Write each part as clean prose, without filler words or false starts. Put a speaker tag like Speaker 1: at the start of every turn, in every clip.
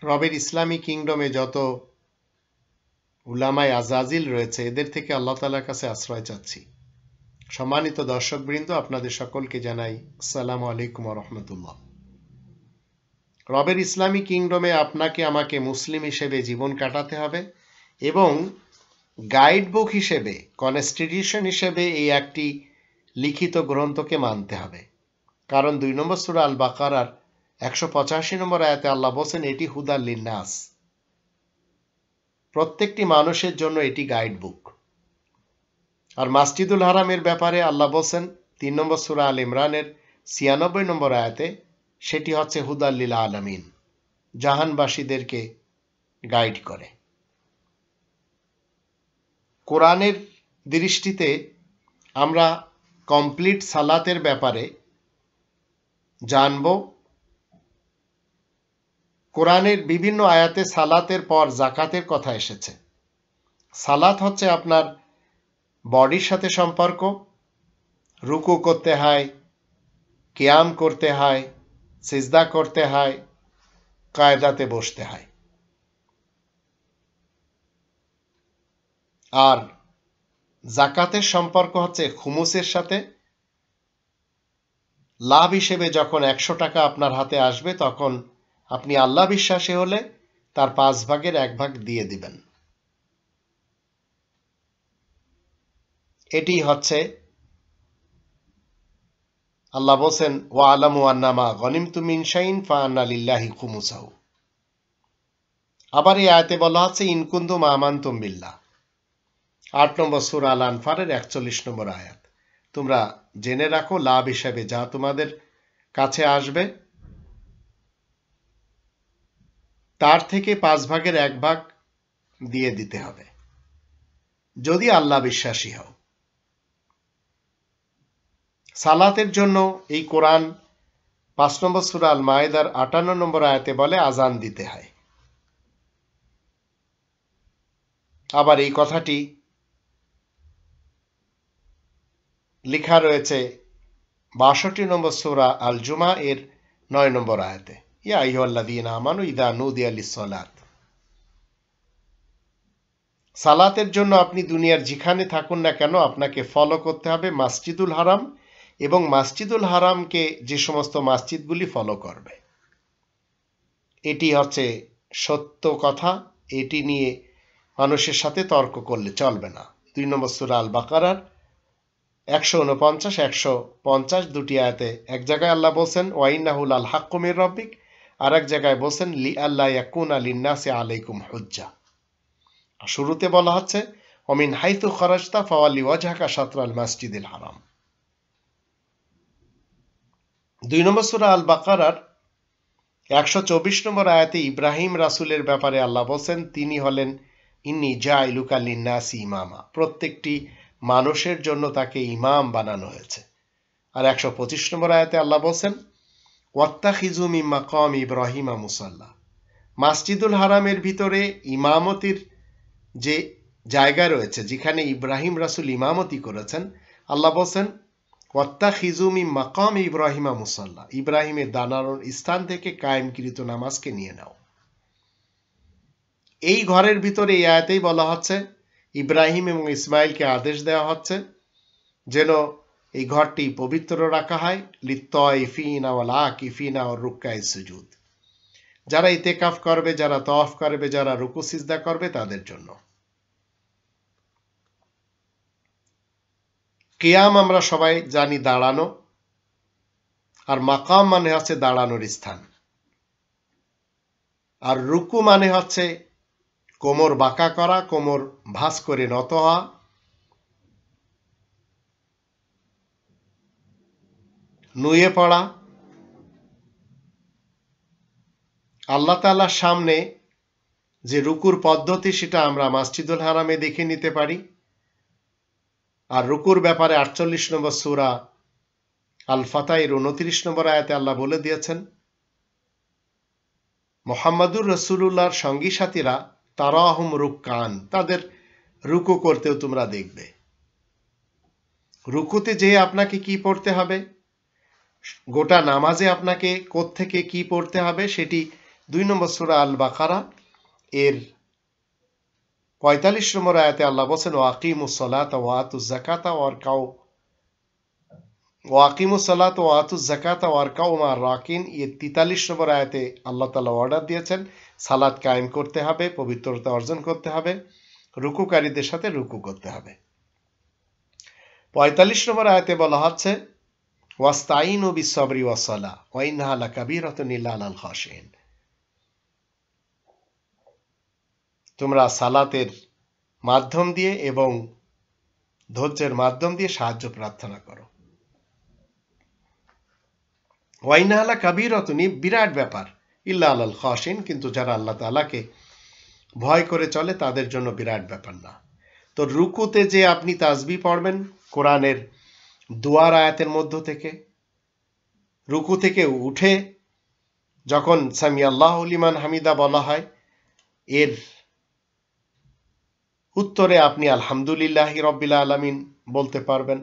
Speaker 1: রবের ইসলামী কিংডমে যত উলামায়ে আজাজিল রয়েছে এদের থেকে আল্লাহ তাআলার কাছে আশ্রয় চাচ্ছি। সম্মানিত দর্শকবৃন্দ, আপনাদের সকলকে জানাই আসসালামু আলাইকুম ওয়া রাহমাতুল্লাহ। রবের ইসলামী কিংডমে আপনাকে আমাকে মুসলিম হিসেবে জীবন কাটাতে হবে এবং গাইড বুক হিসেবে, কনস্টিটিউশন হিসেবে এই একটি লিখিত গ্রন্থকে মানতে হবে। কারণ 2 নম্বর সূরা আল বাকারার 185 নম্বর আয়াতে আল্লাহ বলেন এটি হুদাল লিন্নাস, প্রত্যেকটি মানুষের জন্য এটি গাইড বুক। আর মসজিদুল হারামের ব্যাপারে আল্লাহ বলেন 3 নম্বর সূরা আল ইমরানের 96 নম্বর আয়াতে সেটি হচ্ছে হুদাল লিল আলামিন, জাহানবাসীদেরকে গাইড করে। কোরআনের দৃষ্টিতে আমরা কমপ্লিট সালাতের ব্যাপারে জানব। কোরআনের বিভিন্ন আয়াতে সালাতের পর যাকাতের কথা এসেছে। সালাত হচ্ছে আপনার বডির সাথে সম্পর্ক, রুকু করতে হয়, কিয়াম করতে হয়, সিজদা করতে হয়, কায়দাতে বসতে হয়। আর যাকাতের সম্পর্ক হচ্ছে খুমুসের সাথে। লাভ হিসেবে যখন 100 টাকা আপনার হাতে আসবে তখন আপনি আল্লাহ বিশ্বাসী হলে তার 5 ভাগের 1 ভাগ দিয়ে দিবেন। এটি হচ্ছে আল্লাহ বলেন ওয়া আলামু আন্নামা গনিমতুম মিন শাইইন ফাআন্না লিল্লাহি খুমুসাহু। আবার এই আয়াতে বলা হচ্ছে ইন কুনতুম আমানতুম বিল্লাহ, 8 নম্বর সূরা আল আনফালের 41 নম্বর আয়াত। তোমরা জেনে রাখো লাভ হিসেবে যা তোমাদের কাছে আসবে তার থেকে 5 ভাগের 1 ভাগ দিয়ে দিতে হবে যদি আল্লাহ বিশ্বাসী হও। সালাতের জন্য এই কোরআন 5 নম্বর সূরা আল মায়েদার 58 নম্বর আয়াতে বলে আজান দিতে হয়। আবার এই কথাটি লেখা রয়েছে 62 নম্বর সূরা আল জুমা এর 9 নম্বর আয়াতে, ইয়া আইয়ুহাল্লাযীনা আমানু ইযা নুদিয়া লিস-সালাত। সালাতের জন্য আপনি দুনিয়ার যেখানে থাকুন না কেন আপনাকে ফলো করতে হবে মসজিদুল হারাম, এবং মসজিদুল হারামকে যে সমস্ত মসজিদগুলি ফলো করবে। এটি হচ্ছে সত্য কথা, এটি নিয়ে মানুষের সাথে তর্ক করলে চলবে না। 2 নম্বর সূরা আল বাকারার 149, 150 দুটি আয়াতে এক জায়গায় আল্লাহ বলেন ওয়া ইন্নাহু লাল হাক্কু মির রাব্বিক, আর এক জায়গায় বলেন লি আল্লা ইয়াকুনা লিন-নাসি আলাইকুম হুজ্জা। শুরুতে বলা হচ্ছে ওমিন হাইথু খরাজতা ফাওয়াল্লি ওয়াজহাকা শাতরাল মাসজিদিল হারাম। 2 নম্বর সূরা আল বাকারার 124 নম্বর আয়াতে ইব্রাহিম রাসূলের ব্যাপারে আল্লাহ বলেন তিনি হলেন ইন্নী জাইলুকা লিন-নাসি ইমামা, প্রত্যেকটি মানুষের জন্য তাকে ইমাম বানানো হয়েছে। আর 125 নম্বর আয়াতে আল্লাহ বলেন ওয়াত্তাখিযু মিন মাকাম ইব্রাহিমা মুসাল্লা, মসজিদুল হারামের ভিতরে ইমামতির যে জায়গা রয়েছে যেখানে ইব্রাহিম রাসূল ইমামতি করেছেন, আল্লাহ বলেন ওয়াত্তাখিযু মিন মাকাম ইব্রাহিমা মুসাল্লা, ইব্রাহিমের দাঁড়ানোর স্থান থেকে কায়েমকৃত নামাজকে নিয়ে নাও। এই ঘরের ভিতরে এই আয়াতেই বলা হচ্ছে ইব্রাহিম এবং ইসমাইলকে আদেশ দেওয়া হচ্ছে যেন এই ঘরটি পবিত্র রাখা হয় লিত-তাইফিনা ওয়াল আকিফিনা ওয়ার রুকআইস সুজুদ, যারা ইতিকাফ করবে, যারা তাওয়াফ করবে, যারা রুকু সিজদা করবে তাদের জন্য। কিয়াম আমরা সবাই জানি দাঁড়ানো, আর মাকাম মানে হচ্ছে দাঁড়ানোর স্থান, আর রুকু মানে হচ্ছে কোমর বাঁকা করা, কোমর ভাঁজ করে নত হওয়া। নুয়ে পড়া। আল্লাহ তাআলার সামনে যে রুকুর পদ্ধতি সেটা আমরা মসজিদুল হারামে দেখে নিতে পারি। আর রুকুর ব্যাপারে 48 নম্বর সূরা আল ফাতাহের 29 নম্বর আয়াতে আল্লাহ বলে দিয়েছেন মুহাম্মাদুর রাসূলুল্লাহর সঙ্গী সাথীরা তারাহুম রুকআন, তাদের রুকু করতেও তোমরা দেখবে। রুকুতে যে আপনাকে কি পড়তে হবে, গোটা নামাজে আপনাকে কোত্থেকে কি পড়তে হবে সেটি 2 নম্বর সূরা আল বাকারা এর 45 নম্বর আয়াতে আল্লাহ বলেন ওয়াকিমুস সালাতা ওয়া আতুজ যাকাতা ওয়াকিমুস সালাতা ওয়া আতুজ যাকাতা ওয়ারকাউ মা'আর রাকিন। এর 43 নম্বর আয়াতে আল্লাহ তাআলা অর্ডার দিয়েছেন সালাত কায়েম করতে হবে, পবিত্রতা অর্জন করতে হবে, রুকুকারীদের সাথে রুকু করতে হবে। 45 নম্বর আয়াতে বলা হচ্ছে ওয়াস্তাইনু বিস-সাবরি ওয়াস-সালাহ ওয়া ইন্নাহা লাকাবীরাতুন ইল্লা আলাল খাশিঈন। তোমরা সালাতের মাধ্যম দিয়ে এবং ধৈর্যের মাধ্যম দিয়ে সাহায্য প্রার্থনা করো। ওয়া ইন্নাহা লাকাবীরাতুন, বিরাট ব্যাপার, ইল্লা আলাল খাশিঈন, কিন্তু যারা আল্লাহ তাআলাকে ভয় করে চলে তাদের জন্য বিরাট ব্যাপার না। তো রুকুতে যে আপনি তাসবিহ পড়বেন কোরআনের দুয়ার আয়াতের মধ্য থেকে, রুকু থেকে উঠে যখন সামি আল্লাহু লিমান হামিদা বলা হয় এর উত্তরে আপনি আলহামদুলিল্লাহি রাব্বিল আলামিন বলতে পারবেন।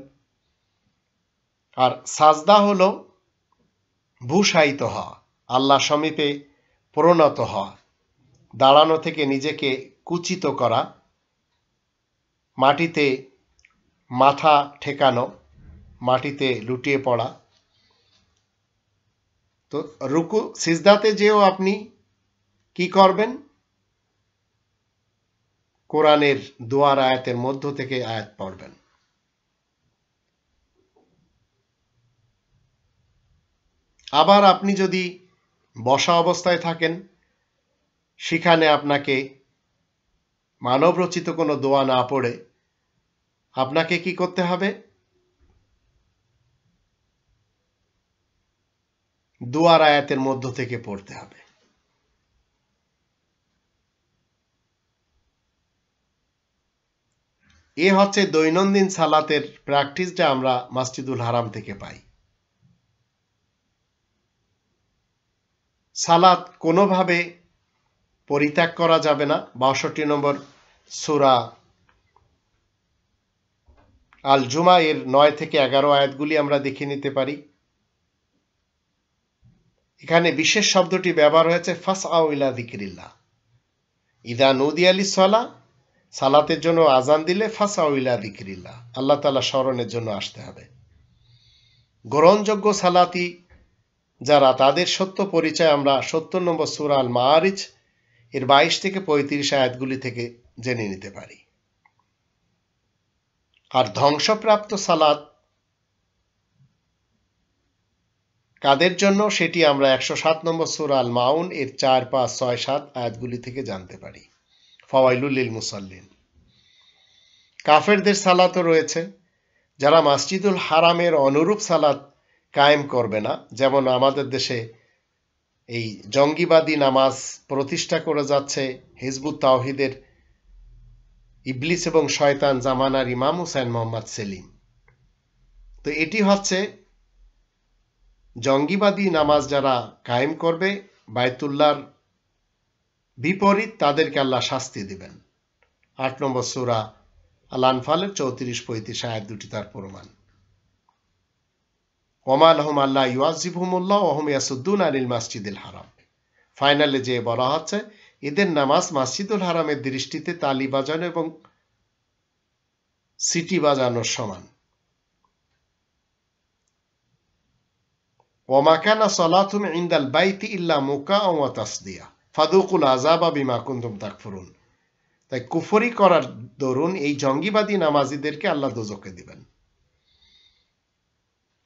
Speaker 1: আর সাজদা হলো ভূষায়িত হওয়া, আল্লাহ সমীপে প্রণত হওয়া, দাঁড়ানো থেকে নিজেকে কুচিত করা, মাটিতে মাথা ঠেকানো, মাটিতে লুটিয়ে পড়া। তো রুকু সিজদাতে যেও আপনি কি করবেন? কোরআনের দুয়ার আয়াতের মধ্য থেকে আয়াত পড়বেন। আবার আপনি যদি বসা অবস্থায় থাকেন, সেখানে আপনাকে মানবরচিত কোনো দোয়া না পড়ে আপনাকে কি করতে হবে? দুয়ার আয়াতের মধ্য থেকে পড়তে হবে। এ হচ্ছে দৈনন্দিন সালাতের প্র্যাকটিস যা আমরা মসজিদুল হারাম থেকে পাই। সালাত কোনোভাবে পরিত্যাগ করা যাবে না। 62 নম্বর সূরা আল জুমা এর 9 থেকে 11 আয়াতগুলি আমরা দেখে নিতে পারি। এখানে বিশেষ শব্দটি ব্যবহার হয়েছে ফাসআউ ইলা যিকরিল্লাহ। ইযা নুদিয়া লিস-সালাহ, সালাতের জন্য আজান দিলে ফাসআউ ইলা যিকরিল্লাহ, আল্লাহ তাআলা স্মরণের জন্য আসতে হবে। গ্রহণযোগ্য সালাতি যারা, তাদের সত্য পরিচয় আমরা 70 নম্বর সূরা আল মাআরিজ এর 22 থেকে 35 আয়াতগুলি থেকে জেনে নিতে পারি। আর ধ্বংসপ্রাপ্ত সালাত কাদের জন্য সেটি আমরা 107 নম্বর সূরা আল মাউন এর 4, 5, 6, 7 আয়াতগুলি থেকে জানতে পারি। ফাওয়াইলুল লিল মুসাল্লিন। কাফেরদের সালাতও রয়েছে, যারা মসজিদুল হারামের অনুরূপ সালাত কায়েম করবে না। যেমন আমাদের দেশে এই জঙ্গিবাদী নামাজ প্রতিষ্ঠা করে যাচ্ছে হিজবুত তাওহীদের ইবলিস এবং শয়তান জামানার ইমাম হুসাইন মোহাম্মদ সেলিম। তো এটি হচ্ছে জঙ্গিবাদী নামাজ যারা কায়েম করবে বায়তুল্লাহর বিপরীত, তাদেরকে আল্লাহ শাস্তি দিবেন। 8 নম্বর সূরা আল আনফালের 34-35 আয়াত দুটি তার প্রমাণ। ওমা লাহুম আল্লা ইউআযিবহুমুল্লাহ ওয়া হুম ইয়াসুদ্দুনা আনিল মাসজিদিল হারাম। ফাইনালে যে বলা হচ্ছে এদের নামাজ মসজিদুল হারামের দৃষ্টিতে তালি বাজানো এবং সিটি বাজানোর সমান। ওমা কানা সালাতুহুম ইনদাল বাইতি ইল্লা মুকাআ ওয়া তাসদিয়া ফাদুকুল আযাবা বিমা কুনতুম তাকফুরুন। তাই কুফরি করার দরুন এই জঙ্গিবাদী নামাজীদেরকে আল্লাহ দোজখে দিবেন।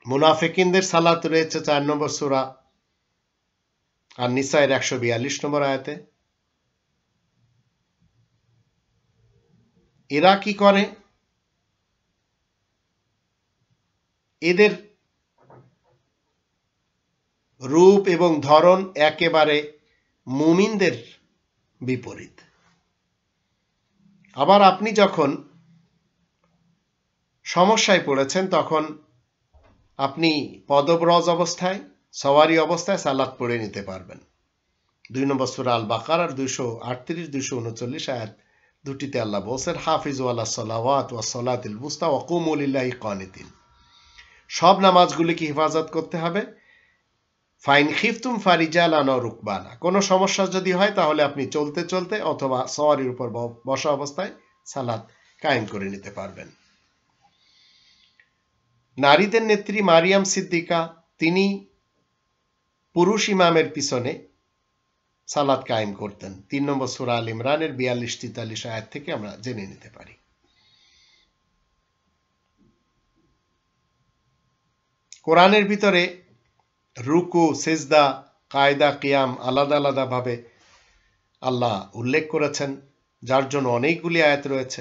Speaker 1: মুনাফিকিনদের সালাত রয়েছে 4 নম্বর সূরা আর নিসা এর 142 নম্বর আয়াতে। এরা কি করে? এদের রূপ এবং ধরন একেবারে মুমিনদের বিপরীত। আবার আপনি যখন সমস্যায় পড়েছেন তখন আপনি পদব্রজ অবস্থায়, সওয়ারি অবস্থায় সালাত পড়ে নিতে পারবেন। 2 নম্বর সূরা আল বাকারার 238-239 আয়াত দুটিতে আল্লাহ বলেছেন হাফিজু আলাস সালাওয়াত ওয়াস সালাতিল বুস্তা ওয়া কুমু লিল্লাহি কানিতিন। সব নামাজগুলিকে হেফাজত করতে হবে, ফাইন খিফতুম ফারিজালান ও রুকবানা, কোনো সমস্যা যদি হয় তাহলে আপনি চলতে চলতে অথবা সওয়ারির উপর বসা অবস্থায় সালাত কায়েম করে নিতে পারবেন। নারীদের নেত্রী মারিয়াম সিদ্দিকা, তিনি পুরুষ ইমামের পিছনে সালাত কায়েম করতেন। 3 নম্বর সূরা আল ইমরানের 42-43 আয়াত থেকে আমরা জেনে নিতে পারি। কোরআনের ভিতরে রুকু, সিজদা, কায়দা, কিয়াম আলাদা আলাদা ভাবে আল্লাহ উল্লেখ করেছেন, যার জন্য অনেকগুলি আয়াত রয়েছে।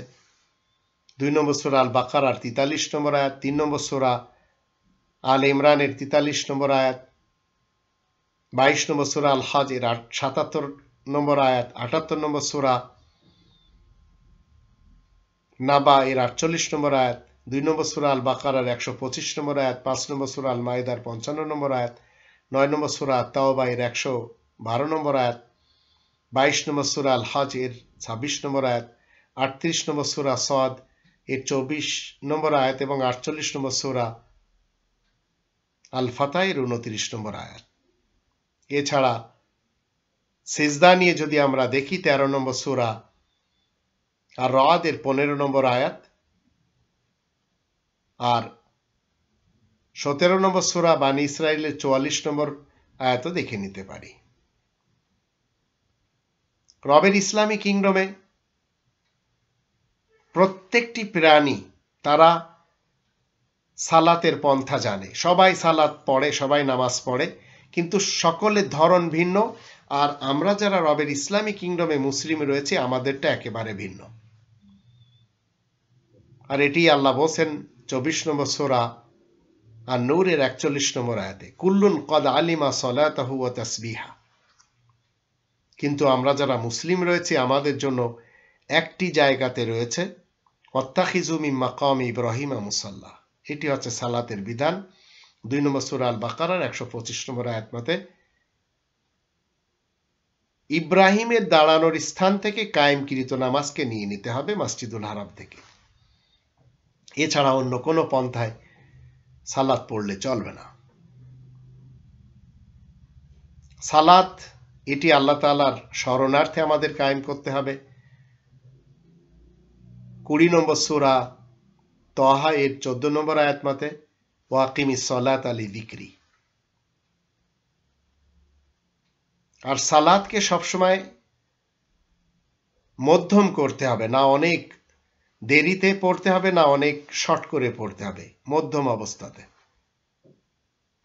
Speaker 1: 2 নম্বর সূরা আল বাকারার 43 নম্বর আয়াত, 3 নম্বর সূরা আল ইমরানের 43 নম্বর আয়াত, 22 নম্বর সূরা আল হজ এর 77 নম্বর আয়াত, 78 নম্বর সূরা নাবা এর 48 নম্বর আয়াত, 2 নম্বর সূরা আল বাকারার 125 নম্বর আয়াত, 5 নম্বর সূরা আল মাইদার 55 নম্বর আয়াত, 9 নম্বর সূরা আত-তাওবা এর 112 নম্বর আয়াত, 22 নম্বর সূরা আল হজ এর 26 নম্বর আয়াত, 38 নম্বর সূরা সাদ এর 24 নম্বর আয়াত এবং 48 নম্বর সূরা আল ফাতহ এর 29 নম্বর আয়াত। এছাড়া সিজদা নিয়ে যদি আমরা দেখি 13 নম্বর সূরা আর রাদ এর 15 নম্বর আয়াত আর 17 নম্বর সূরা বানী ইসরাইলের 44 নম্বর আয়াতও দেখে নিতে পারি। রবের ইসলামী কিংডমে প্রত্যেকটি প্রাণী তারা সালাতের পন্থা জানে, সবাই সালাত পড়ে, সবাই নামাজ পড়ে, কিন্তু সকলের ধরন ভিন্ন। আর আমরা যারা রবের ইসলামী কিংডমে মুসলিম রয়েছে আমাদেরটা একেবারে ভিন্ন। আর এটি আল্লাহ বলছেন 24 নম্বর সূরা আর নূরের 41 নম্বর আয়াতে, কুল্লুন কদ আলিমা সলাতাহু ওয়া তাসবিহা। কিন্তু আমরা যারা মুসলিম রয়েছে আমাদের জন্য একটি জায়গাতে রয়েছে ওয়াত্তাখিযু মিন মাকাম ইব্রাহিম মুসাল্লা, এটি হচ্ছে সালাতের বিধান। 2 নম্বর সূরা আল বাকারার 125 নম্বর আয়াত মতে ইব্রাহিমের দাঁড়ানোর স্থান থেকে কায়েমকৃত নামাজকে নিয়ে নিতে হবে মসজিদুল হারাম থেকে, এছাড়া অন্য কোনো পন্থায় সালাত পড়লে চলবে না। সালাত এটি আল্লাহ তাআলার শরণার্থে আমাদের কায়েম করতে হবে। 20 নম্বর সূরা তাহা এর 14 নম্বর আয়াত মতে ওয়াকিমিস সালাতা লিযিকরি। আর সালাতকে সবসময় মধ্যম করতে হবে, না অনেক দেরিতে পড়তে হবে না অনেক শর্ট করে পড়তে হবে, মধ্যম অবস্থাতে।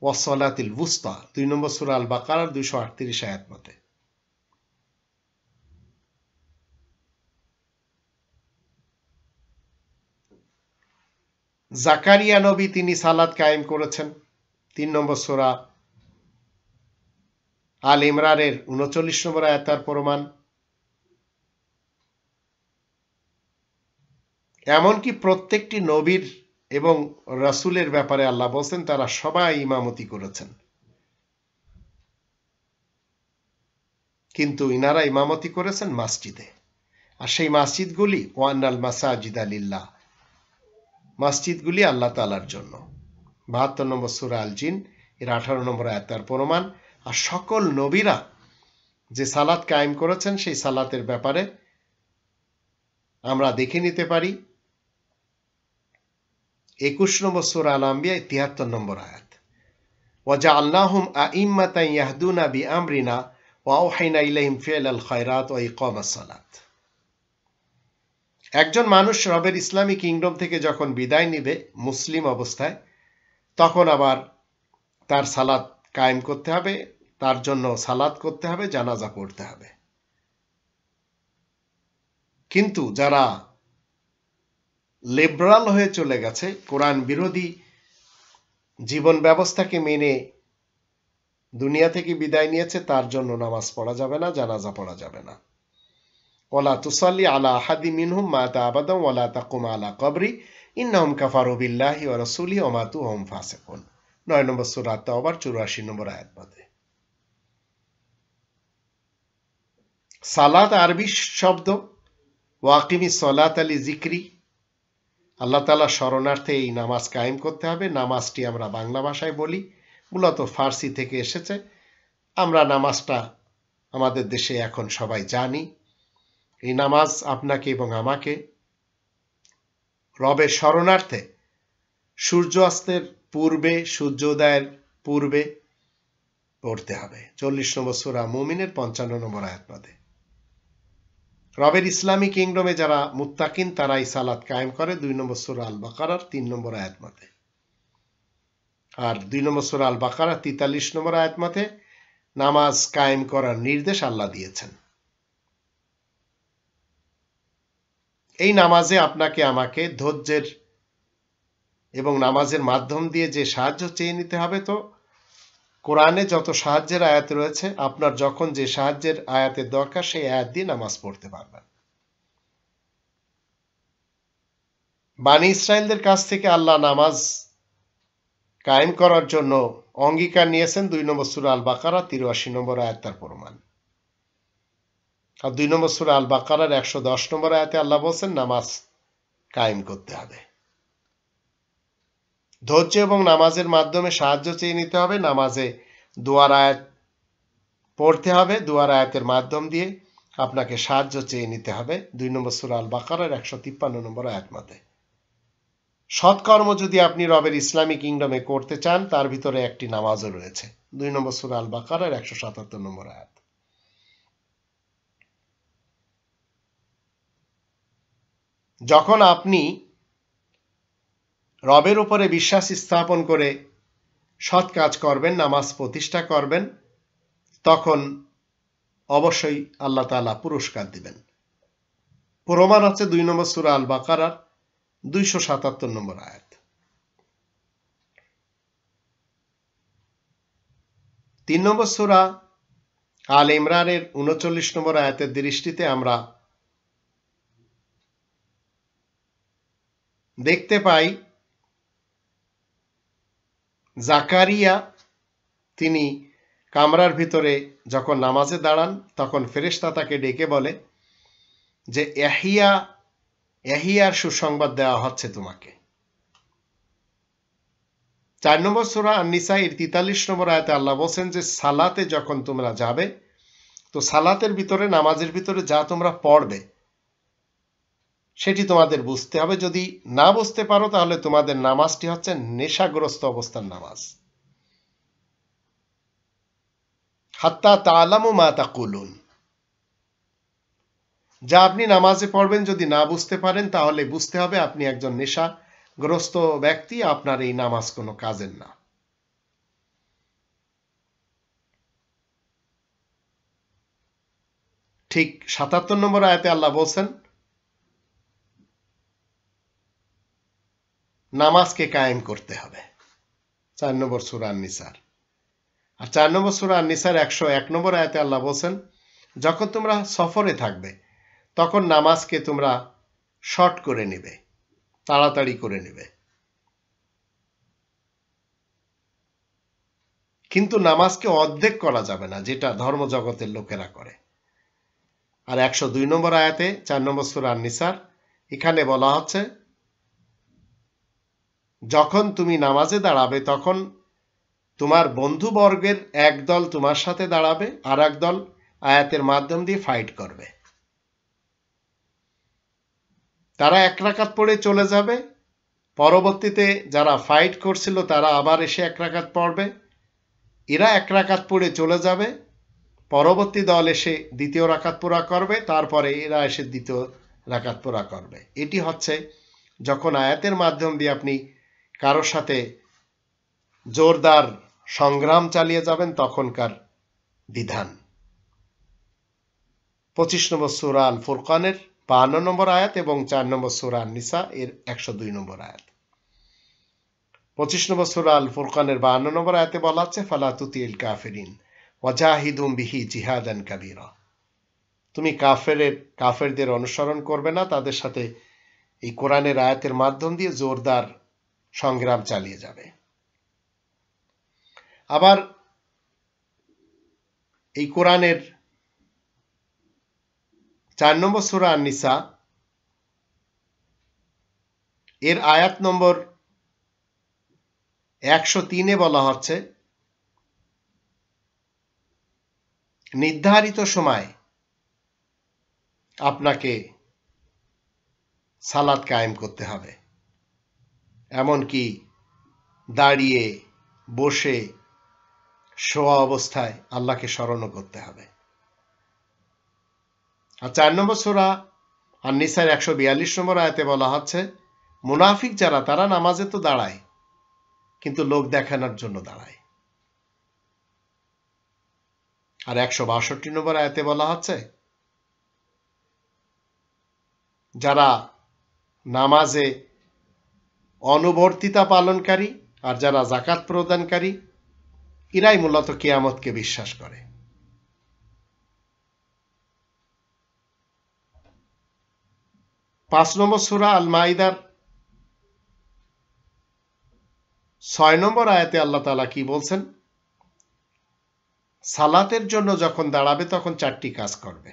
Speaker 1: ওয়াসসালাতিল ওয়ুস্তা 2 নম্বর সূরা আল বাকারার 238 আয়াত মতে। জাকারিয়া নবী তিনি সালাত কায়েম করেছেন 3 নম্বর সূরা আল ইমরানের 39 নম্বর আয়াত তার প্রমাণ। এমনকি প্রত্যেকটি নবীর এবং রাসূলের ব্যাপারে আল্লাহ বলছেন তারা সবাই ইমামতি করেছেন, কিন্তু ইনারা ইমামতি করেছেন মসজিদে। আর সেই মসজিদগুলি ওয়ান্নাল মাসাজিদা লিল্লাহ, মসজিদগুলি আল্লাহ তাআলার জন্য। 72 নম্বর সূরা আল জিন এর 18 নম্বর আয়াত তার প্রমাণ। আর সকল নবীরা যে সালাত কায়েম করেছেন সেই সালাতের ব্যাপারে আমরা দেখে নিতে পারি 21 নম্বর সূরা আল আম্বিয়া 73 নম্বর আয়াত, ওয়াজআলনাহুম আইম্মাতান ইয়াহদুনা বিআমরিনা ওয়া আওহাইনা ইলাইহিম ফিআলাল খায়রাত ওয়া ইকামাস সালাত। একজন মানুষ রবের ইসলামী কিংডম থেকে যখন বিদায় নিবে মুসলিম অবস্থায়, তখন আবার তার সালাত কায়েম করতে হবে, তার জন্য সালাত করতে হবে, জানাজা পড়তে হবে। কিন্তু যারা লিবারাল হয়ে চলে গেছে, কোরআন বিরোধী জীবন ব্যবস্থাকে মেনে দুনিয়া থেকে বিদায় নিয়েছে, তার জন্য নামাজ পড়া যাবে না, জানাজা পড়া যাবে না। ওয়ালা তুসাল্লি আলা আহাদি মিনহুম মাতা আবাদান ওয়ালা তাকুম আলা কবরি ইন্নাহুম কাফারু বিল্লাহি ওয়া রাসূলিহি ওয়া মাতু হুম ফাসিকুন। 9 নম্বর সূরা আত-তাওবার 84 নম্বর আয়াত মতে। সালাত আরবি শব্দ, ওয়াকিমিস সালাতা লিযিকরি, আল্লাহ তাআলা শরণার্থে এই নামাজ কায়েম করতে হবে। নামাজটি আমরা বাংলা ভাষায় বলি মূলত ফার্সি থেকে এসেছে। আমরা নামাজটা আমাদের দেশে এখন সবাই জানি। এই নামাজ আপনাকে এবং আমাকে রবের শরণার্থে সূর্য অস্তের পূর্বে, সূর্যোদয়ের পূর্বে পড়তে হবে। 40 নম্বর সূরা মুমিনের 55 নম্বর আয়াত মতে রবের ইসলামী কিংডমে যারা মুত্তাকিন তারা এই সালাত কায়েম করে 2 নম্বর সূরা আল বাকারার 3 নম্বর আয়াত মতে। আর 2 নম্বর সূরা আল বাকারা 43 নম্বর আয়াত মতে নামাজ কায়েম করার নির্দেশ আল্লাহ দিয়েছেন। এই নামাজে আপনাকে আমাকে ধৈর্যের এবং নামাজের মাধ্যম দিয়ে যে সাহায্য চেয়ে নিতে হবে। তো কোরআনে যত সাহায্যের আয়াত রয়েছে, আপনার যখন যে সাহায্যের আয়াতের দরকার সেই আয়াত দিয়ে নামাজ পড়তে পারবেন। বানি ইসরায়েলদের কাছ থেকে আল্লাহ নামাজ কায়েম করার জন্য অঙ্গীকার নিয়েছেন 2 নম্বর সূরা আল বাকারা 83 নম্বর আয়াত তার প্রমাণ। আর 2 নম্বর সূরা আল বাকারার 110 নম্বর আয়াতে আল্লাহ বলছেন নামাজ কায়েম করতে হবে। ধৈর্য এবং নামাজের মাধ্যমে সাহায্য চেয়ে নিতে হবে। নামাজে দোয়ার আয়াত পড়তে হবে, দোয়ার আয়াতের মাধ্যম দিয়ে আপনাকে সাহায্য চেয়ে নিতে হবে। 2 নম্বর সূরা আল বাকারার 153 নম্বর আয়াত মতে সৎকর্ম যদি আপনি রবের ইসলামী কিংডমে করতে চান, তার ভিতরে একটি নামাজও রয়েছে। 2 নম্বর সূরা আল বাকারার 177 নম্বর আয়াত। যখন আপনি রবের উপরে বিশ্বাস স্থাপন করে সৎ কাজ করবেন, নামাজ প্রতিষ্ঠা করবেন, তখন অবশ্যই আল্লাহ তাআলা পুরস্কার দিবেন। প্রমাণ হচ্ছে 2 নম্বর সূরা আল বাকারার 277 নম্বর আয়াত। 3 নম্বর সূরা আল ইমরানের 39 নম্বর আয়াতের দৃষ্টিতে আমরা দেখতে পাই জাকারিয়া তিনি কামরার ভিতরে যখন নামাজে দাঁড়ান, তখন ফেরেশতা তাকে ডেকে বলে যে ইয়াহিয়ার সুসংবাদ দেওয়া হচ্ছে তোমাকে। 4 নম্বর সূরা আন-নিসা এর 43 নম্বর আয়াতে আল্লাহ বলছেন যে সালাতে যখন তোমরা যাবে, তো সালাতের ভিতরে, নামাজের ভিতরে যা তোমরা পড়বে সেটি তোমাদের বুঝতে হবে। যদি না বুঝতে পারো তাহলে তোমাদের নামাজটি হচ্ছে নেশাগ্রস্ত অবস্থার নামাজ। হাত্তা তা'লামু মা তাকুলুন, যা আপনি নামাজে পড়বেন যদি না বুঝতে পারেন তাহলে বুঝতে হবে আপনি একজন নেশাগ্রস্ত ব্যক্তি, আপনার এই নামাজ কোনো কাজের না। ঠিক 77 নম্বর আয়াতে আল্লাহ বলছেন নামাজকে কায়েম করতে হবে। 4 নম্বর সূরা আন-নিসার। আর 4 নম্বর সূরা আন-নিসার 101 নম্বর আয়াতে আল্লাহ বলছেন যখন তোমরা সফরে থাকবে তখন নামাজকে তোমরা শর্ট করে নেবে, তাড়াতাড়ি করে নেবে, কিন্তু নামাজকে অর্ধেক করা যাবে না, যেটা ধর্মজগতের লোকেরা করে। আর 102 নম্বর আয়াতে 4 নম্বর সূরা আন-নিসার এখানে বলা হচ্ছে যখন তুমি নামাজে দাঁড়াবে তখন তোমার বন্ধুবর্গের একদল তোমার সাথে দাঁড়াবে, আর একদল আয়াতের মাধ্যম দিয়ে ফাইট করবে। তারা 1 রাকাত পড়ে চলে যাবে, পরবর্তীতে যারা ফাইট করছিল তারা আবার এসে 1 রাকাত পড়বে, এরা 1 রাকাত পড়ে চলে যাবে, পরবর্তী দল এসে 2য় রাকাত পুরা করবে, তারপরে এরা এসে 2য় রাকাত পুরা করবে। এটি হচ্ছে যখন আয়াতের মাধ্যম দিয়ে আপনি কারোর সাথে জোরদার সংগ্রাম চালিয়ে যাবেন তখনকার বিধান। 25 নম্বর সূরা আল ফুরকানের 52 নম্বর আয়াত এবং 4 নম্বর সূরা আন-নিসা এর 102 নম্বর আয়াত। 25 নম্বর সূরা আল ফুরকানের 52 নম্বর আয়াতে বলা আছে ফালা তুতিল কাফিরিন ওয়াজাহিদুম বিহি জিহাদান কাবীরা, তুমি কাফেরদের অনুসরণ করবে না, তাদের সাথে এই কোরআনের আয়াতের মাধ্যম দিয়ে জোরদার সংগ্রাম চালিয়ে যাবে। আবার এই কোরআনের 4 নম্বর সূরা আন-নিসা এর আয়াত নম্বর 103 বলা হচ্ছে নির্ধারিত সময় আপনাকে সালাত কায়েম করতে হবে, এমনকি দাঁড়িয়ে, বসে, শোয়া অবস্থায় আল্লাহকে স্মরণও করতে হবে। আর 4 নম্বর সূরা আন-নিসার 142 নম্বর আয়াতে বলা হচ্ছে, মুনাফিক যারা তারা নামাজে তো দাঁড়ায়, কিন্তু লোক দেখানোর জন্য দাঁড়ায়। আর 162 নম্বর আয়াতে বলা হচ্ছে, যারা নামাজে অনুবর্তিতা পালনকারী আর যারা যাকাত প্রদানকারী, এরাই মূলত কিয়ামতকে বিশ্বাস করে। 5 নম্বর সূরা আল মাইদার 6 নম্বর আয়াতে আল্লাহ তাআলা কি বলছেন? সালাতের জন্য যখন দাঁড়াবে তখন 4টি কাজ করবে।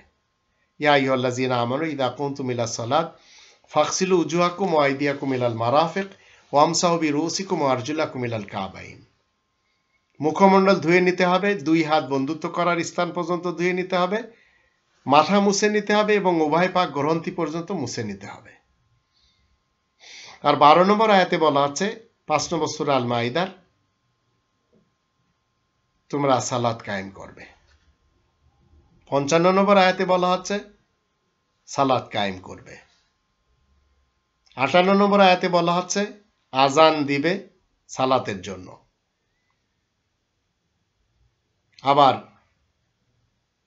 Speaker 1: ইয়া আইয়ুহাল্লাযীনা আমানু ইযা কুনতুম ইলাস সালাত ফাগসিলু উজুহাকুম ওয়া আইদিয়াকুম ইলাল মারাফিক ওয়ামসাহু বিরুসিকুম ওয়া আরজুলাকুম ইলাল কাবাইন। মুখমণ্ডল ধুয়ে নিতে হবে, 2 হাত বন্ধুত্ব করার স্থান পর্যন্ত ধুয়ে নিতে হবে, মাথা মুছে নিতে হবে এবং উভয় পা গ্রন্থি পর্যন্ত মুছে নিতে হবে। আর 12 নম্বর আয়াতে বলা আছে 5 নম্বর সূরা আল মাইদার, তোমরা সালাত কায়েম করবে। 55 নম্বর আয়াতে বলা হচ্ছে সালাত কায়েম করবে। 58 নম্বর আয়াতে বলা হচ্ছে আজান দিবে সালাতের জন্য। আবার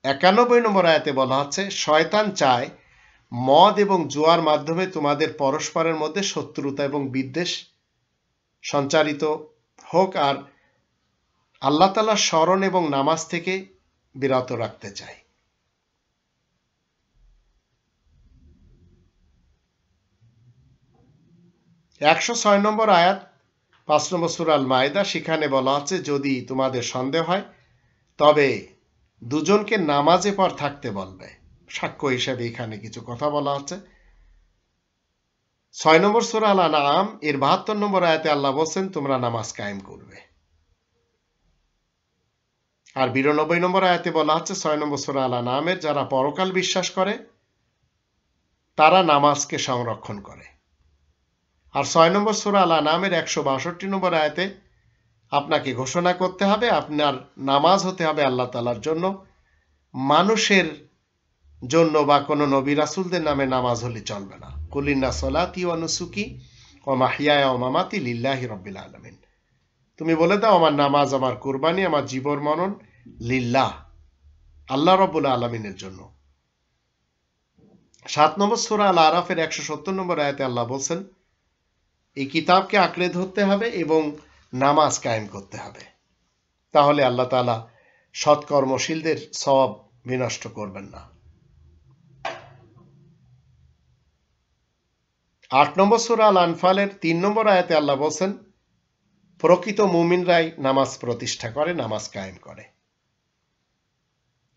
Speaker 1: 91 নম্বর আয়াতে বলা হচ্ছে, শয়তান চায় মদ এবং জুয়ার মাধ্যমে তোমাদের পরস্পরের মধ্যে শত্রুতা এবং বিদ্বেষ সঞ্চারিত হোক, আর আল্লাহ তাআলার স্মরণ এবং নামাজ থেকে বিরত রাখতে চায়। একশো 6 নম্বর আয়াত 5 নম্বর সূরা আল মাইদা, সেখানে বলা হচ্ছে যদি তোমাদের সন্দেহ হয় তবে দুজনকে নামাজে পর থাকতে বলবে, সাক্ষ্য হিসেবে এখানে কিছু কথা বলা হচ্ছে। 6 নম্বর সূরা আল আনআম এর 72 নম্বর আয়াতে আল্লাহ বলছেন তোমরা নামাজ কায়েম করবে। আর 92 নম্বর আয়াতে বলা হচ্ছে 6 নম্বর সূরা আল আনআমের, যারা পরকাল বিশ্বাস করে তারা নামাজকে সংরক্ষণ করে। আর 6 নম্বর সূরা আল আনআমের 162 নম্বর আয়াতে আপনাকে ঘোষণা করতে হবে আপনার নামাজ হতে হবে আল্লাহ তাআলার জন্য, মানুষের জন্য বা কোনো নবী রাসূলদের নামে নামাজ হলে চলবে না। কুল ইন্না সলাতি ওয়া নুসুকি ওয়া মাহইয়ায়া ওয়া মামাতি লিল্লাহি রাব্বিল আলামিন। তুমি বলে দাও আমার নামাজ, আমার কুরবানি, আমার জীবন মরণ লিল্লাহ, আল্লাহ রাব্বুল আলামিনের জন্য। 7 নম্বর সূরা আল আরাফের 170 নম্বর আয়াতে আল্লাহ বলছেন এই কিতাবকে আঁকড়ে ধরতে হবে এবং নামাজ কায়েম করতে হবে, তাহলে আল্লাহ তাআলা সৎকর্মশীলদের সওয়াব বিনষ্ট করবেন না। 8 নম্বর সূরা আল আনফালের 3 নম্বর আয়াতে আল্লাহ বলছেন প্রকৃত মুমিনরাই নামাজ প্রতিষ্ঠা করে, নামাজ কায়েম করে।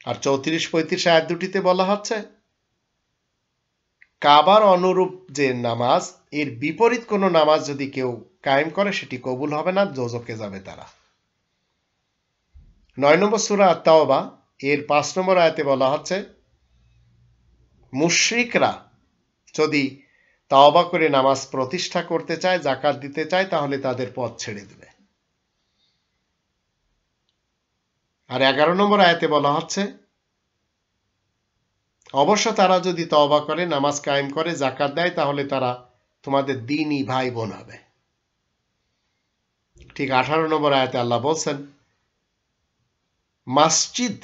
Speaker 1: আর 34-35 আয়াত দুটিতে বলা হচ্ছে কাবার অনুরূপ যে নামাজ, এর বিপরীত কোনো নামাজ যদি কেউ কায়েম করে সেটি কবুল হবে না, দোজখে যাবে তারা। 9 নম্বর সূরা আত-তাওবা এর 5 নম্বর আয়াতে বলা হচ্ছে মুশরিকরা যদি তাওবা করে নামাজ প্রতিষ্ঠা করতে চায়, যাকাত দিতে চায়, তাহলে তাদের পথ ছেড়ে দেবে। আর 11 নম্বর আয়াতে বলা হচ্ছে অবশ্য তারা যদি তওবা করে, নামাজ কায়েম করে, যাকাত দেয়, তাহলে তারা তোমাদের দ্বীনি ভাই বোন হবে। ঠিক 18 নম্বর আয়াতে আল্লাহ বলছেন মসজিদ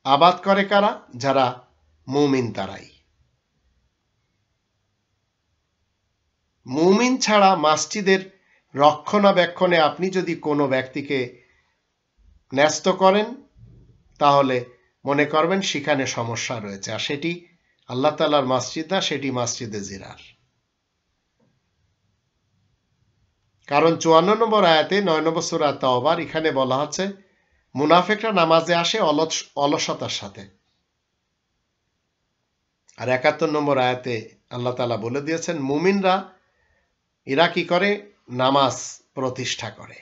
Speaker 1: আবাদ করে কারা? যারা মুমিন তারাই। মুমিন ছাড়া মসজিদের রক্ষণাবেক্ষণে আপনি যদি কোনো ব্যক্তিকে ন্যস্ত করেন তাহলে মনে করবেন সেখানে সমস্যা রয়েছে, আর সেটি আল্লাহ তাআলার মসজিদ না, সেটি মসজিদে জিরার। কারণ 54 নম্বর আয়াতে 9 নম্বর সূরা তাওবার এখানে বলা হচ্ছে মুনাফিকরা নামাজে আসে অলসতার সাথে। আর 71 নম্বর আয়াতে আল্লাহ তাআলা বলে দিয়েছেন মুমিনরা এরা কি করে? নামাজ প্রতিষ্ঠা করে।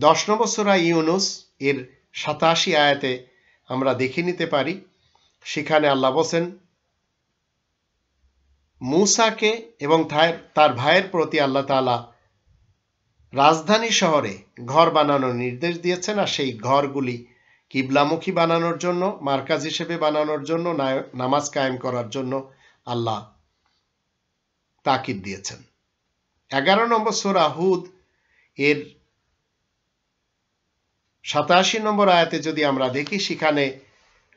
Speaker 1: 10 নম্বর সূরা ইউনুস এর 87 আয়াতে আমরা দেখে নিতে পারি, সেখানে আল্লাহ বলেন, মূসাকে এবং তার ভাইয়ের প্রতি আল্লাহ তাআলা রাজধানী শহরে ঘর বানানোর নির্দেশ দিয়েছেন, আর সেই ঘরগুলি কিবলামুখী বানানোর জন্য, মার্কাজ হিসেবে বানানোর জন্য, নামাজ কায়েম করার জন্য আল্লাহ তাকিদ দিয়েছেন। 11 নম্বর সূরা হুদ এর 87 নম্বর আয়াতে যদি আমরা দেখি, সেখানে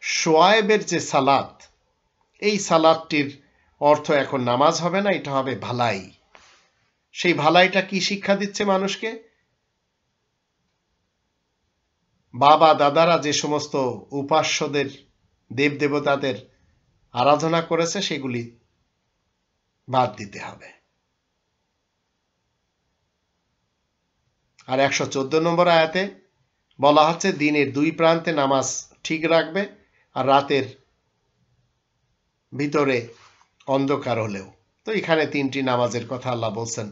Speaker 1: শোয়াইবের যে সালাত, এই সালাতটির অর্থ এখন নামাজ হবে না, এটা হবে ভালাই। সেই ভালাইটা কি শিক্ষা দিচ্ছে মানুষকে? বাবা দাদারা যে সমস্ত উপাস্যদের, দেবদেবতাদের আরাধনা করেছে, সেগুলি বাদ দিতে হবে। আর 114 নম্বর আয়াতে বলা হচ্ছে দিনের 2 প্রান্তে নামাজ ঠিক রাখবে, আর রাতের ভিতরে অন্ধকার হলেও। তো এখানে 3টি নামাজের কথা আল্লাহ বলছেন।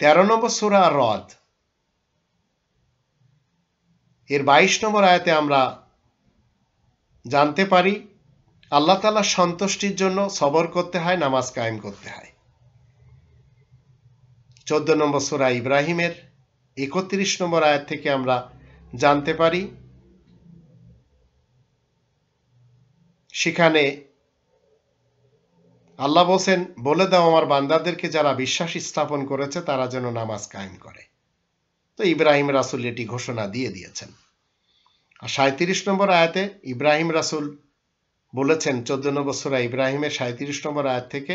Speaker 1: 13 নম্বর সূরা আর-রাদ এর 22 নম্বর আয়াতে আমরা জানতে পারি আল্লাহ তাআলার সন্তুষ্টির জন্য সবর করতে হয়, নামাজ কায়েম করতে হয়। 14 নম্বর সূরা ইব্রাহিমের 31 নম্বর আয়াত থেকে আমরা জানতে পারি, সেখানে আল্লাহ বলেন, বলে দাও আমার বান্দাদেরকে যারা বিশ্বাস স্থাপন করেছে তারা যেন নামাজ কায়েম করে। তো ইব্রাহিম রাসূল এটি ঘোষণা দিয়ে দিয়েছেন। আর 37 নম্বর আয়াতে ইব্রাহিম রাসূল বলেছেন, 14 নম্বর সূরা ইব্রাহিমের 37 নম্বর আয়াত থেকে,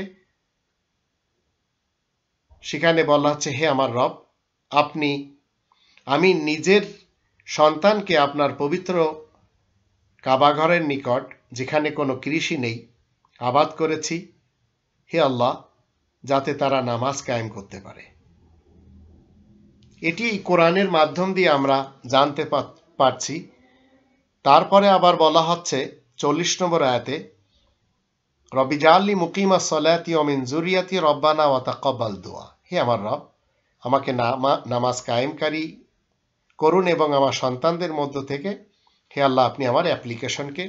Speaker 1: সেখানে বলা হচ্ছে, হে আমার রব, আমি নিজের সন্তানকে আপনার পবিত্র কাবাঘরের নিকট, যেখানে কোনো কৃষি নেই, আবাদ করেছি, হে আল্লাহ, যাতে তারা নামাজ কায়েম করতে পারে। এটি কোরআনের মাধ্যম দিয়ে আমরা জানতে পারছি। তারপরে আবার বলা হচ্ছে 40 নম্বর আয়াতে, রব্বি জাআলনি মুকিমাস সালাতি ওয়া মিন যুররিয়াতি রব্বানা ওয়া তাকাব্বাল দুআ। হে আমার রব, আমাকে নামাজ কায়েমকারী করুন এবং আমার সন্তানদের মধ্য থেকে, হে আল্লাহ, আপনি আমার অ্যাপ্লিকেশনকে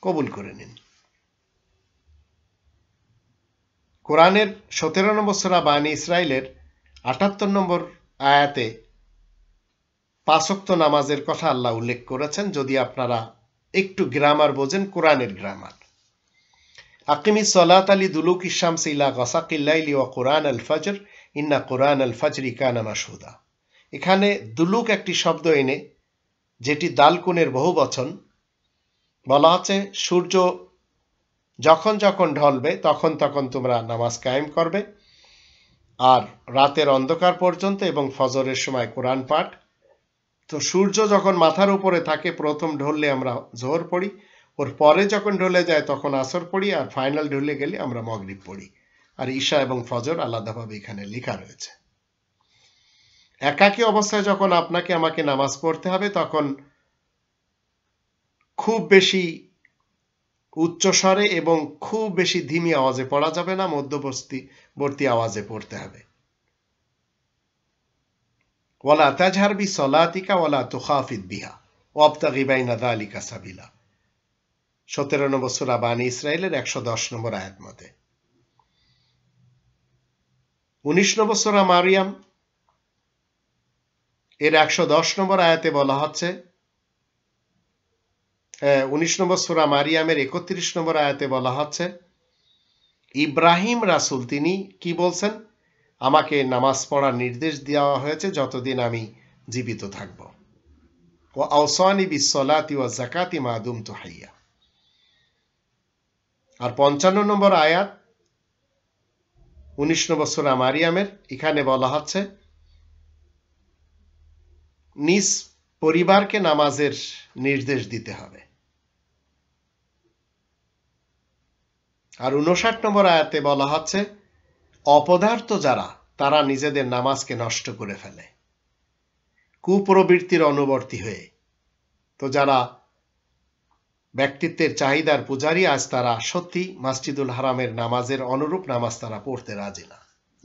Speaker 1: কবুল করে নিন। কোরআনের 17 নম্বর সূরা বানী ইসরাইলের 78 নম্বর আয়াতে 5 ওয়াক্ত নামাজের কথা আল্লাহ উল্লেখ করেছেন। যদি আপনারা একটু গ্রামার বোঝেন, কোরআনের গ্রামার, আকিমিস সালাতা লিদুলুকিশ শামসি ইলা গাসাকিল লাইলি ওয়া কুরআন আল ফজর ইন্না কুরআন আল ফজরি কানা মাশহুদা। এখানে দুলুক একটি শব্দ এনে, যেটি দালকুনের বহুবচন, বলা আছে সূর্য যখন যখন ঢলবে তখন তখন তোমরা নামাজ কায়েম করবে, আর রাতের অন্ধকার পর্যন্ত এবং ফজরের সময় কোরআন পাঠ। তো সূর্য যখন মাথার উপরে থাকে, প্রথম ঢললে আমরা জোহর পড়ি, ওর পরে যখন ঢলে যায় তখন আসর পড়ি, আর ফাইনাল ঢলে গেলে আমরা মাগরিব পড়ি। আর ঈশা এবং ফজর আলাদাভাবে এখানে লেখা রয়েছে। একাকী অবস্থায় যখন আপনাকে আমাকে নামাজ পড়তে হবে, তখন খুব বেশি উচ্চস্বরে এবং খুব বেশি ধিমি আওয়াজে পড়া যাবে না, মধ্যবর্তী আওয়াজে পড়তে হবে। ওয়ালা তাজহার বিসলাতিকা ওয়ালা তুখাফিদ বিহা ওয়াবতাগি বাইনা যালিকা সাবিলা। 17 নম্বর সূরা বানী ইসরাইলের 110 নম্বর আয়াত মতে। 19 নম্বর সূরা মারিয়াম এর 110 নম্বর আয়াতে বলা হচ্ছে, 19 নম্বর সূরা মারিয়ামের 31 নম্বর আয়াতে বলা হচ্ছে, ইব্রাহিম রাসূল তিনি কি বলছেন, আমাকে নামাজ পড়ার নির্দেশ দেওয়া হয়েছে যতদিন আমি জীবিত থাকব। ওয়া আওসানি বিসসালাতি ওয়াজ যাকাতি মা দুমতু হাইয়া। আর 55 নম্বর আয়াত 19 নম্বর সূরা মারিয়ামের, এখানে বলা হচ্ছে নিজ পরিবারকে নামাজের নির্দেশ দিতে হবে। আর 59 নম্বর আয়াতে বলা হচ্ছে অপদার্থ যারা, তারা নিজেদের নামাজকে নষ্ট করে ফেলে কুপ্রবৃত্তির অনুবর্তী হয়ে। তো যারা ব্যক্তিত্বের চাহিদার পূজারী, আজ তারা সত্যি মসজিদুল হারামের নামাজের অনুরূপ নামাজ তারা পড়তে রাজি না।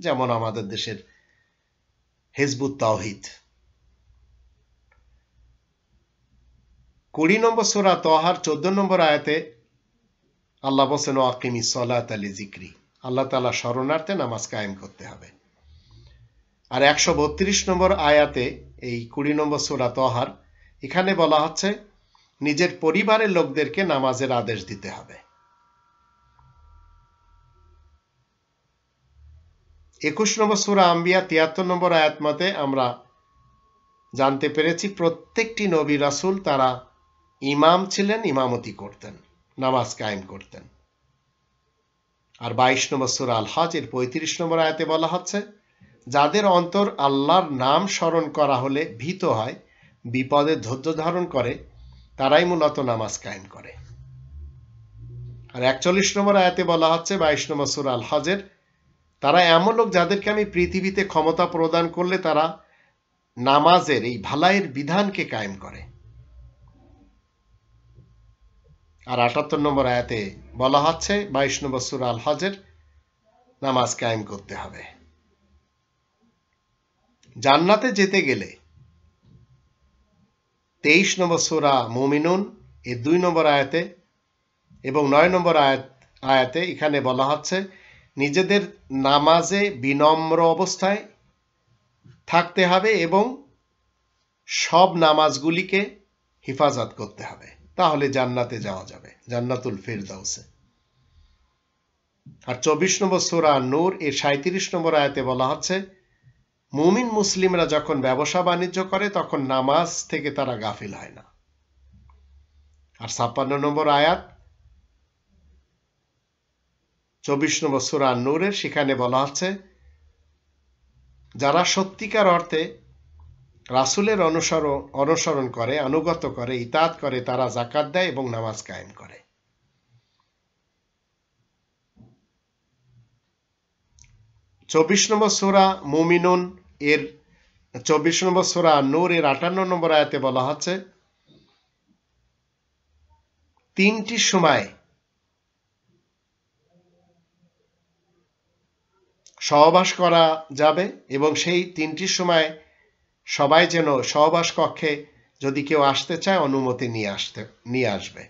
Speaker 1: যেমন আমাদের দেশের হিজবুত তাওহীদ। 20 নম্বর সূরা তাহার 14 নম্বর আয়াতে আল্লাহ বলেন ওয়াকিমিস সালাতা লিযিকরি, আল্লাহ তাআলা শরণার্থে নামাজ কায়েম করতে হবে। আর 132 নম্বর আয়াতে এই 20 নম্বর সূরা তাহার এখানে বলা হচ্ছে নিজের পরিবারের লোকদেরকে নামাজের আদেশ দিতে হবে। 21 নম্বর সূরা আম্বিয়া 73 নম্বর আয়াত মতে আমরা জানতে পেরেছি প্রত্যেকটি নবী রাসূল তারা ইমাম ছিলেন, ইমামতি করতেন, নামাজ কায়েম করতেন। আর 22 নম্বর সূরা আল হজ এর 35 নম্বর আয়াতে বলা হচ্ছে যাদের অন্তর আল্লাহর নাম স্মরণ করা হলে ভীত হয়, বিপদে ধৈর্য ধারণ করে, তারাই মূলত নামাজ কায়েম করে। আর 41 নম্বর আয়াতে বলা হচ্ছে 22 নম্বর সূরা আল হজের, তারা এমন লোক যাদেরকে আমি পৃথিবীতে ক্ষমতা প্রদান করলে তারা নামাজের এই ভালাইয়ের বিধানকে কায়েম করে। আর 78 নম্বর আয়াতে বলা হচ্ছে 22 নম্বর সূরা আল হজের নামাজ কায়েম করতে হবে। জান্নাতে যেতে গেলে 23 নম্বর সূরা মুমিনুন এর 2 নম্বর আয়াতে এবং 9 নম্বর আয়াতে এখানে বলা হচ্ছে নিজেদের নামাজে বিনম্র অবস্থায় থাকতে হবে এবং সব নামাজগুলিকে হিফাজত করতে হবে, তাহলে জান্নাতে যাওয়া যাবে, জান্নাতুল ফিরদাউসে। আর 24 নম্বর সূরা নূর এর 37 নম্বর আয়াতে বলা হচ্ছে মুমিন মুসলিমরা যখন ব্যবসা বাণিজ্য করে তখন নামাজ থেকে তারা গাফিল হয় না। আর 56 নম্বর আয়াত 24 নম্বর সূরা নূরের সেখানে বলা হচ্ছে যারা সত্যিকার অর্থে রাসূলের অনুসরণ করে, আনুগত্য করে, ইতাআত করে, তারা যাকাত দেয় এবং নামাজ কায়েম করে। 24 নম্বর সূরা মুমিনুন এর 24 নম্বর সূরা নূর এর 58 নম্বর আয়াতে বলা হচ্ছে তিনটি সময় সহবাস করা যাবে এবং সেই তিনটি সময় সবাই যেন সহবাস কক্ষে যদি কেউ আসতে চায় অনুমতি নিয়ে আসবে।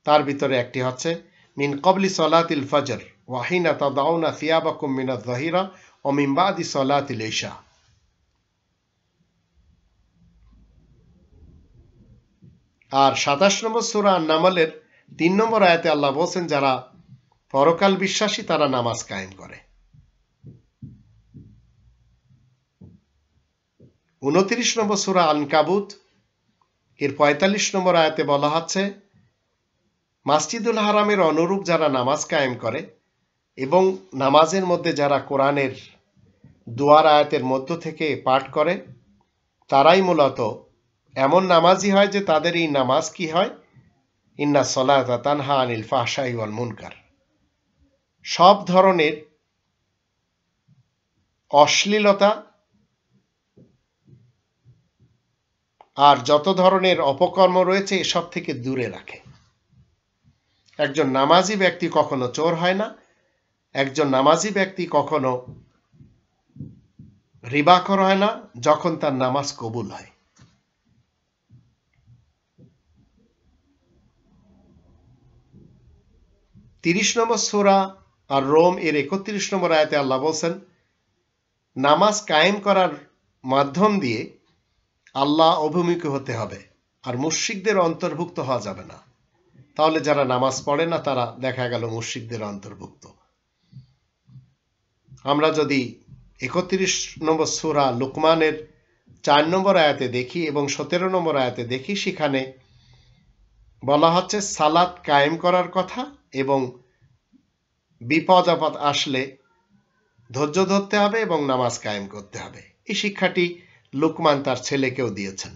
Speaker 1: তার ভিতরে একটি হচ্ছে মিন ক্বাবলি সালাতিল ফজর ওয়া হিনা তাদাউনা সিয়াবাকুম মিনাজ যাহিরা ওয়া মিন বাদি সালাতিল ইশা। আর 27 নম্বর সূরা আন-নামলের 3 নম্বর আয়াতে আল্লাহ বলেন যারা পরকাল বিশ্বাসী তারা নামাজ কায়েম করে। 29 নম্বর সূরা আনকাবুত এর 45 নম্বর আয়াতে বলা হচ্ছে মসজিদুল হারামের অনুরূপ যারা নামাজ কায়েম করে এবং নামাজের মধ্যে যারা কোরআনের দুয়ার আয়াতের মধ্য থেকে পাঠ করে তারাই মূলত এমন নামাজি হয় যে তাদের এই নামাজ কি হয় ইন্না সলাতা তানহা আনিল ফাহশাই ওয়াল মুনকার, সব ধরনের অশ্লীলতা আর যত ধরনের অপকর্ম রয়েছে এসব থেকে দূরে রাখে। একজন নামাজি ব্যক্তি কখনো চোর হয় না, একজন নামাজি ব্যক্তি কখনো রিবাখোর হয় না যখন তার নামাজ কবুল হয়। তিরিশ নম্বর সূরা আর রোম এর 31 নম্বর আয়াতে আল্লাহ বলছেন নামাজ কায়েম করার মাধ্যম দিয়ে আল্লাহ অভিমুখী হতে হবে আর মুশরিকদের অন্তর্ভুক্ত হওয়া যাবে না। তাহলে যারা নামাজ পড়ে না তারা দেখা গেল মুশরিকদের অন্তর্ভুক্ত। আমরা যদি 31 নম্বর সূরা লুকমানের 4 নম্বর আয়াতে দেখি এবং 17 নম্বর আয়াতে দেখি সেখানে বলা হচ্ছে সালাত কায়েম করার কথা এবং বিপদ আপদ আসলে ধৈর্য ধরতে হবে এবং নামাজ কায়েম করতে হবে। এই শিক্ষাটি লুকমান তার ছেলেকেও দিয়েছেন।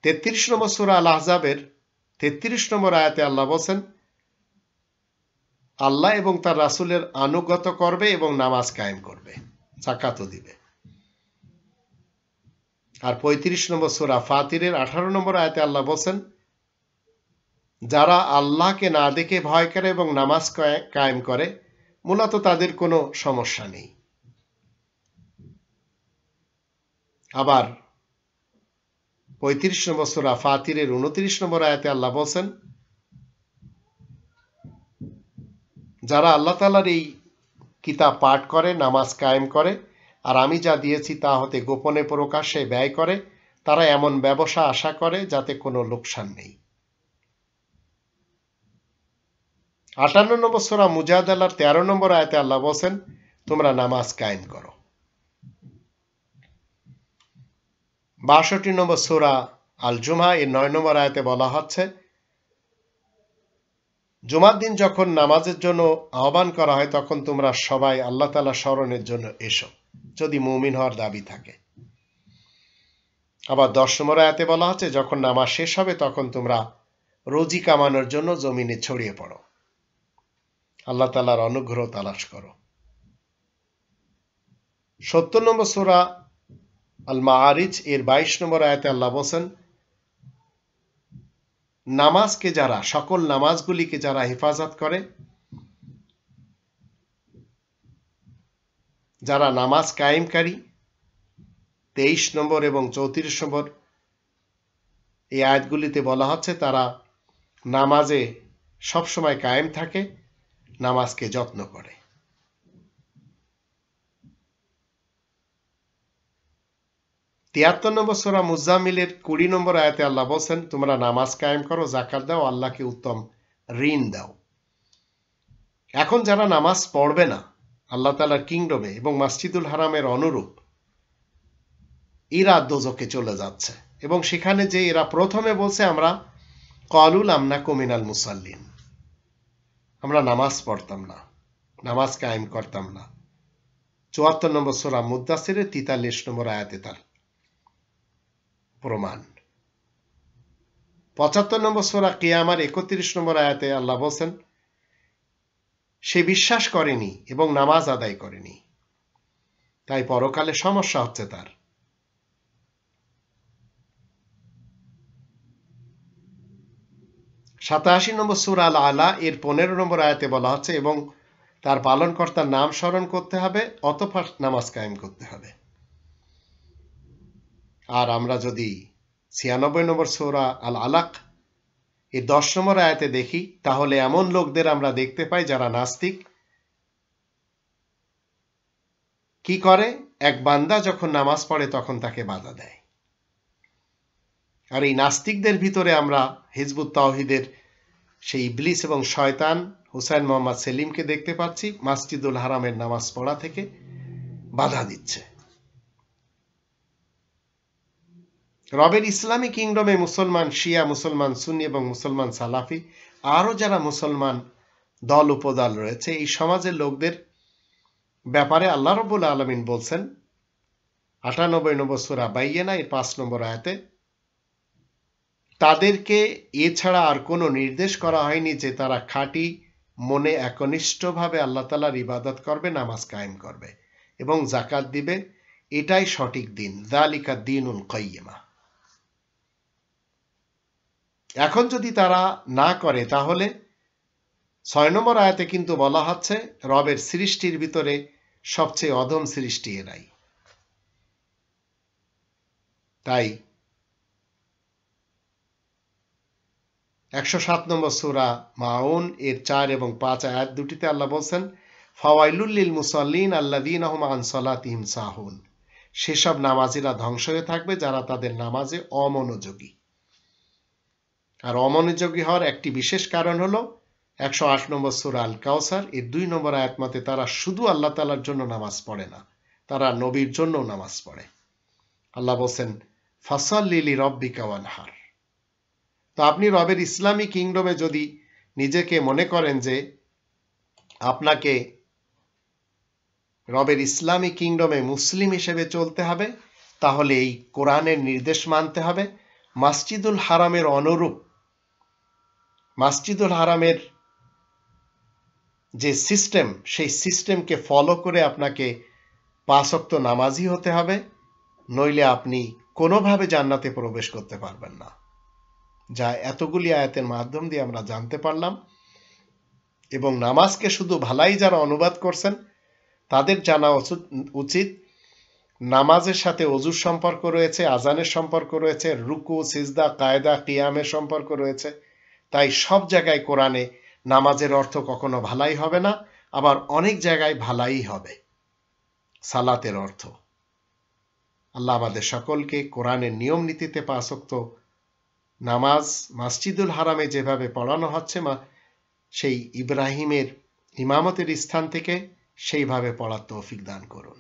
Speaker 1: 33 নম্বর সূরা আল আহজাবের 33 নম্বর আয়াতে আল্লাহ বলেন আল্লাহ এবং তার রাসূলের আনুগত্য করবে এবং নামাজ কায়েম করবে, যাকাতও দিবে। আর 35 নম্বর সূরা ফাতিরের 18 নম্বর আয়াতে আল্লাহ বলেন যারা আল্লাহকে না দেখে ভয় করে এবং নামাজ কায়েম করে মূলত তাদের কোনো সমস্যা নেই। আবার 35 নম্বর সূরা ফাতিরের 29 নম্বর আয়াতে আল্লাহ বলছেন, যারা আল্লাহ তাআলার এই কিতাব পাঠ করে, নামাজ কায়েম করে, আর আমি যা দিয়েছি তা হতে গোপনে প্রকাশ্যে ব্যয় করে, তারা এমন ব্যবসা আশা করে যাতে কোনো লোকসান নেই। 58 নম্বর সূরা মুজাদালার 13 নম্বর আয়াতে আল্লাহ বলছেন, তোমরা নামাজ কায়েম করো। 62 নম্বর সূরা আল জুমা এর 9 নম্বর আয়াতে বলা হচ্ছে, জুমার দিন যখন নামাজের জন্য আহ্বান করা হয় তখন তোমরা সবাই আল্লাহ তাআলা স্মরণের জন্য এসো, যদি মুমিন হওয়ার দাবি থাকে। আবার 10 নম্বর আয়াতে বলা হচ্ছে, যখন নামাজ শেষ হবে তখন তোমরা রুজি কামানোর জন্য জমিনে ছড়িয়ে পড়ো, আল্লাহ তাআলার অনুগ্রহ তালাশ করো। 70 নম্বর সূরা আল মাআরিজ এর 22 নম্বর আয়াতে আল্লাহ বলেন, নামাজকে যারা, সকল নামাজগুলিকে যারা হেফাজত করে, যারা নামাজ কায়েমকারী, 23 নম্বর এবং 34 নম্বর এই আয়াতগুলিতে বলা হচ্ছে তারা নামাজে সবসময় কায়েম থাকে, নামাজকে যত্ন করে। 73 নম্বর সূরা মুজাম্মিলের 20 নম্বর আয়াতে আল্লাহ বলেন, তোমরা নামাজ কায়েম করো, যাকাত দাও, আল্লাহকে উত্তম ঋণ দাও। এখন যারা নামাজ পড়বে না আল্লাহ তাআলার কিংডমে এবং মসজিদুল হারামের অনুরূপ, এরা দোজখে চলে যাচ্ছে, এবং সেখানে যে এরা প্রথমে বলছে আমরা ক্বালু লাম নাকু মিনাল মুসাল্লিন, আমরা নামাজ পড়তাম না, নামাজ কায়েম করতাম না। 74 নম্বর সূরা মুদ্দাসিরের 43 নম্বর আয়াতে তার প্রমাণ। 75 নম্বর সূরা কিয়ামার 31 নম্বর আয়াতে আল্লাহ বলেন, সে বিশ্বাস করেনি এবং নামাজ আদায় করেনি, তাই পরকালে সমস্যা হচ্ছে তার। 87 নম্বর সূরা আল আলা এর 15 নম্বর আয়াতে বলা হচ্ছে, এবং তার পালনকর্তার নাম স্মরণ করতে হবে, অতঃপর নামাজ কায়েম করতে হবে। আর আমরা যদি 96 নম্বর সূরা আল আলাক এই 10 নম্বর আয়াতে দেখি, তাহলে এমন লোকদের আমরা দেখতে পাই যারা নাস্তিক। কি করে? এক বান্দা যখন নামাজ পড়ে তখন তাকে বাধা দেয়। আর এই নাস্তিকদের ভিতরে আমরা হিজবুত তাওহীদের সেই ইবলিস এবং শয়তান হুসাইন মোহাম্মদ সেলিমকে দেখতে পাচ্ছি, মসজিদুল হারামের নামাজ পড়া থেকে বাধা দিচ্ছে। রবের ইসলামী কিংডমে মুসলমান শিয়া, মুসলমান সুন্নি এবং মুসলমান সালাফি, আরো যারা মুসলমান দল উপদল রয়েছে, এই সমাজের লোকদের ব্যাপারে আল্লাহ রাব্বুল আলামিন বলছেন 98 নম্বর সূরা বাইয়িনা এর 5 নম্বর আয়াতে, তাদেরকে এছাড়া আর কোনো নির্দেশ করা হয়নি যে তারা খাঁটি মনে একনিষ্ঠভাবে আল্লাহ তাআলার ইবাদত করবে, নামাজ কায়েম করবে এবং যাকাত দিবে, এটাই সঠিক দিন, যালিকা দীনুল কাইয়্যিমা। এখন যদি তারা না করে, তাহলে 6 নম্বর আয়াতে কিন্তু বলা হচ্ছে রবের সৃষ্টির ভিতরে সবচেয়ে অধম সৃষ্টি এরাই। তাই 107 নম্বর সূরা মাউন এর 4 এবং 5 আয়াত দুটিতে আল্লাহ বলছেন, ফাওয়াইলুল লিল মুসাল্লিন আল্লাযীনা হুম আন সালাতিহিম সাহুন, সেসব নামাজীরা ধ্বংস হয়ে থাকবে যারা তাদের নামাজে অমনোযোগী। আর অমনোযোগী হওয়ার একটি বিশেষ কারণ হলো 108 নম্বর সূরা আল কাউসার এর 2 নম্বর আয়াত মতে তারা শুধু আল্লাহ তাআলার জন্য নামাজ পড়ে না, তারা নবীর জন্য নামাজ পড়ে। আল্লাহ বলেন, ফাসাল্লি লিরাব্বিকা ওয়ানহার। তো আপনি রবের ইসলামী কিংডমে যদি নিজেকে মনে করেন যে আপনাকে রবের ইসলামী কিংডমে মুসলিম হিসেবে চলতে হবে, তাহলে এই কোরআনের নির্দেশ মানতে হবে, মসজিদুল হারামের অনুরূপ, মসজিদুল হারামের যে সিস্টেম, সেই সিস্টেমকে ফলো করে আপনাকে 5 ওয়াক্ত নামাজি হতে হবে, নইলে আপনি কোনোভাবে জান্নাতে প্রবেশ করতে পারবেন না। যা এতগুলি আয়াতের মাধ্যম দিয়ে আমরা জানতে পারলাম। এবং নামাজকে শুধু ভালাই যারা অনুবাদ করছেন তাদের জানা উচিত নামাজের সাথে অজুর সম্পর্ক রয়েছে, আজানের সম্পর্ক রয়েছে, রুকু, সিজদা, কায়দা, কিয়ামের সম্পর্ক রয়েছে। তাই সব জায়গায় কোরআনে নামাজের অর্থ কখনো ভালাই হবে না, আবার অনেক জায়গায় ভালাই হবে সালাতের অর্থ। আল্লাহ আমাদের সকলকে কোরআনের নিয়ম নীতিতে 5 ওয়াক্ত নামাজ মসজিদুল হারামে যেভাবে পড়ানো হচ্ছে সেই ইব্রাহিমের ইমামতের স্থান থেকে সেইভাবে পড়ার তৌফিক দান করুন।